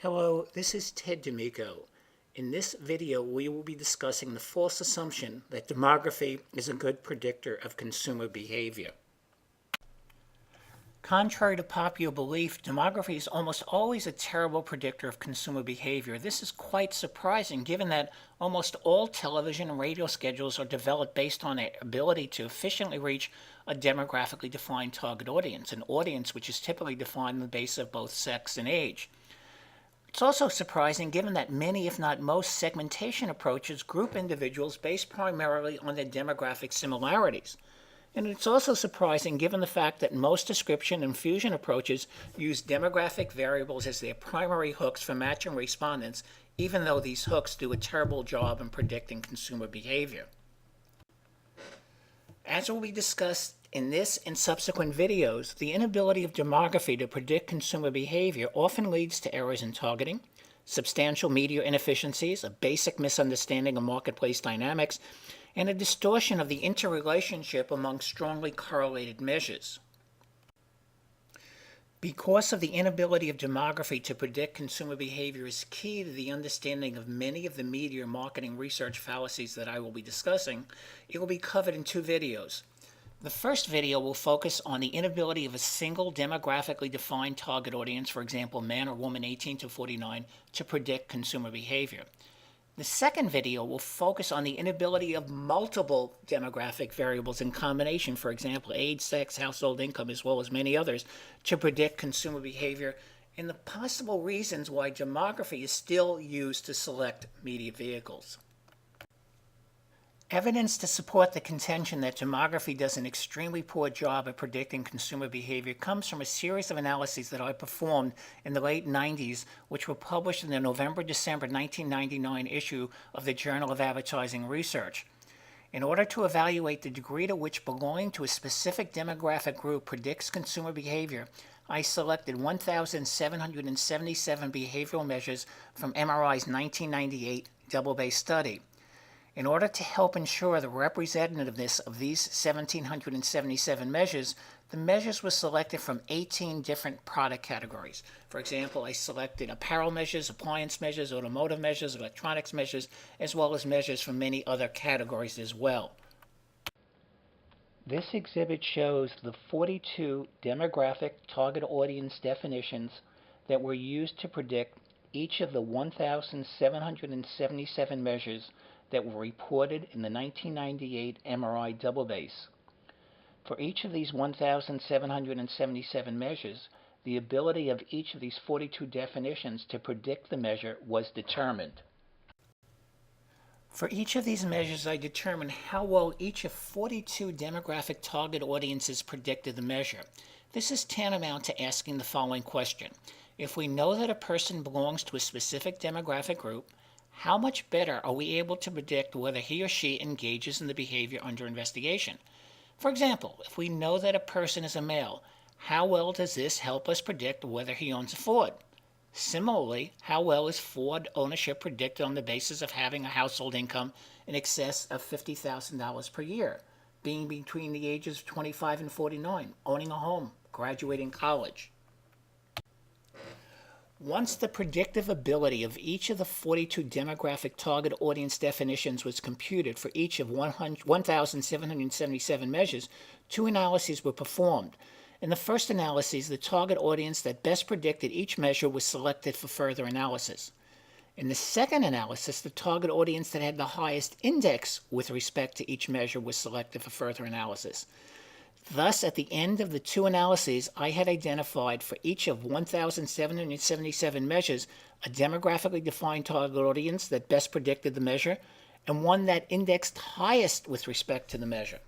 Hello, this is Ted D'Amico. In this video, we will be discussing the false assumption that demography is a good predictor of consumer behavior. Contrary to popular belief, demography is almost always a terrible predictor of consumer behavior. This is quite surprising given that almost all television and radio schedules are developed based on their ability to efficiently reach a demographically defined target audience, an audience which is typically defined on the basis of both sex and age. It's also surprising given that many, if not most, segmentation approaches group individuals based primarily on their demographic similarities. And it's also surprising given the fact that most description and fusion approaches use demographic variables as their primary hooks for matching respondents, even though these hooks do a terrible job in predicting consumer behavior. As will be discussed in this and subsequent videos, the inability of demography to predict consumer behavior often leads to errors in targeting, substantial media inefficiencies, a basic misunderstanding of marketplace dynamics, and a distortion of the interrelationship among strongly correlated measures. Because of the inability of demography to predict consumer behavior is key to the understanding of many of the media marketing research fallacies that I will be discussing, it will be covered in two videos. The first video will focus on the inability of a single demographically defined target audience, for example, man or woman 18 to 49, to predict consumer behavior. The second video will focus on the inability of multiple demographic variables in combination, for example, age, sex, household income, as well as many others, to predict consumer behavior and the possible reasons why demography is still used to select media vehicles. Evidence to support the contention that demography does an extremely poor job at predicting consumer behavior comes from a series of analyses that I performed in the late 90s, which were published in the November-December 1999 issue of the Journal of Advertising Research. In order to evaluate the degree to which belonging to a specific demographic group predicts consumer behavior, I selected 1,777 behavioral measures from MRI's 1998 double-based study. In order to help ensure the representativeness of these 1,777 measures, the measures were selected from 18 different product categories. For example, I selected apparel measures, appliance measures, automotive measures, electronics measures, as well as measures from many other categories as well. This exhibit shows the 42 demographic target audience definitions that were used to predict each of the 1,777 measures that were reported in the 1998 MRI double base. For each of these 1,777 measures, the ability of each of these 42 definitions to predict the measure was determined. For each of these measures, I determined how well each of 42 demographic target audiences predicted the measure. This is tantamount to asking the following question. If we know that a person belongs to a specific demographic group, how much better are we able to predict whether he or she engages in the behavior under investigation? For example, if we know that a person is a male, how well does this help us predict whether he owns a Ford? Similarly, how well is Ford ownership predicted on the basis of having a household income in excess of $50,000 per year, being between the ages of 25 and 49, owning a home, graduating college? Once the predictive ability of each of the 42 demographic target audience definitions was computed for each of 1,777 measures, two analyses were performed. In the first analysis, the target audience that best predicted each measure was selected for further analysis. In the second analysis, the target audience that had the highest index with respect to each measure was selected for further analysis. Thus, at the end of the two analyses, I had identified for each of 1,777 measures a demographically defined target audience that best predicted the measure, and one that indexed highest with respect to the measure.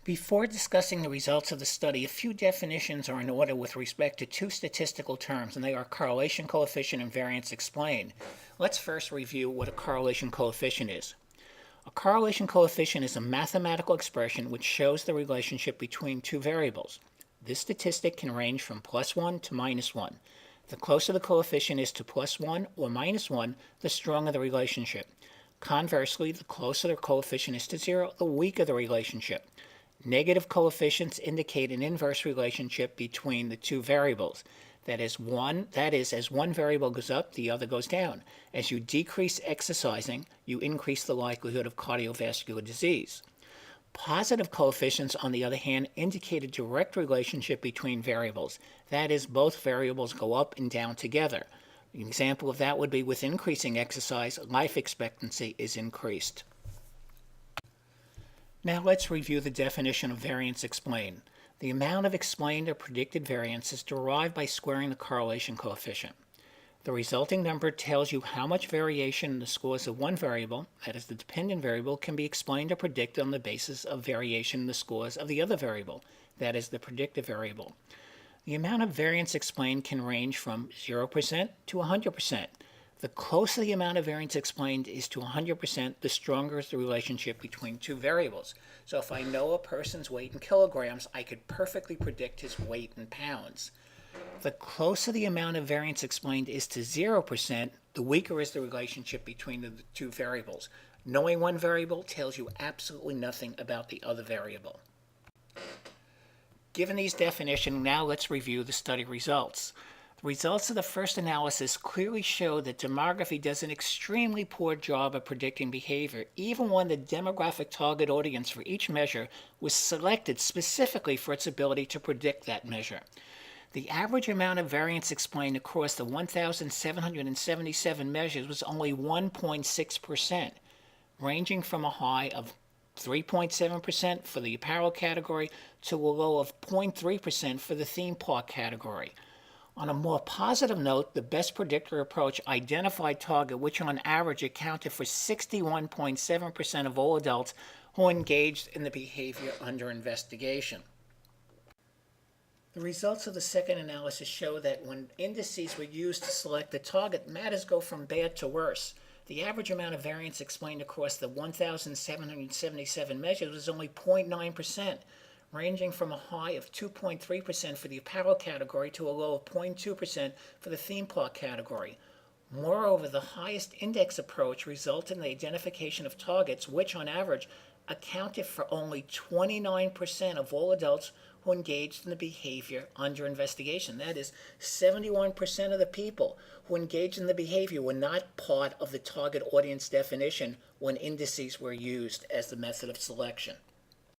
Before discussing the results of the study, a few definitions are in order with respect to two statistical terms, and they are correlation coefficient and variance explained. Let's first review what a correlation coefficient is. A correlation coefficient is a mathematical expression which shows the relationship between two variables. This statistic can range from +1 to -1. The closer the coefficient is to +1 or -1, the stronger the relationship. Conversely, the closer the coefficient is to 0, the weaker the relationship. Negative coefficients indicate an inverse relationship between the two variables. That is, as one variable goes up, the other goes down. As you decrease exercising, you increase the likelihood of cardiovascular disease. Positive coefficients, on the other hand, indicate a direct relationship between variables. That is, both variables go up and down together. An example of that would be with increasing exercise, life expectancy is increased. Now let's review the definition of variance explained. The amount of explained or predicted variance is derived by squaring the correlation coefficient. The resulting number tells you how much variation in the scores of one variable, that is the dependent variable, can be explained or predicted on the basis of variation in the scores of the other variable, that is the predictive variable. The amount of variance explained can range from 0% to 100%. The closer the amount of variance explained is to 100%, the stronger is the relationship between two variables. So if I know a person's weight in kilograms, I could perfectly predict his weight in pounds. The closer the amount of variance explained is to 0%, the weaker is the relationship between the two variables. Knowing one variable tells you absolutely nothing about the other variable. Given these definitions, now let's review the study results. The results of the first analysis clearly show that demography does an extremely poor job of predicting behavior, even when the demographic target audience for each measure was selected specifically for its ability to predict that measure. The average amount of variance explained across the 1,777 measures was only 1.6%, ranging from a high of 3.7% for the apparel category to a low of 0.3% for the theme park category. On a more positive note, the best predictor approach identified target, which on average accounted for 61.7% of all adults who engaged in the behavior under investigation. The results of the second analysis show that when indices were used to select the target, matters go from bad to worse. The average amount of variance explained across the 1,777 measures was only 0.9%, ranging from a high of 2.3% for the apparel category to a low of 0.2% for the theme park category. Moreover, the highest index approach resulted in the identification of targets, which on average accounted for only 29% of all adults who engaged in the behavior under investigation. That is, 71% of the people who engaged in the behavior were not part of the target audience definition when indices were used as the method of selection.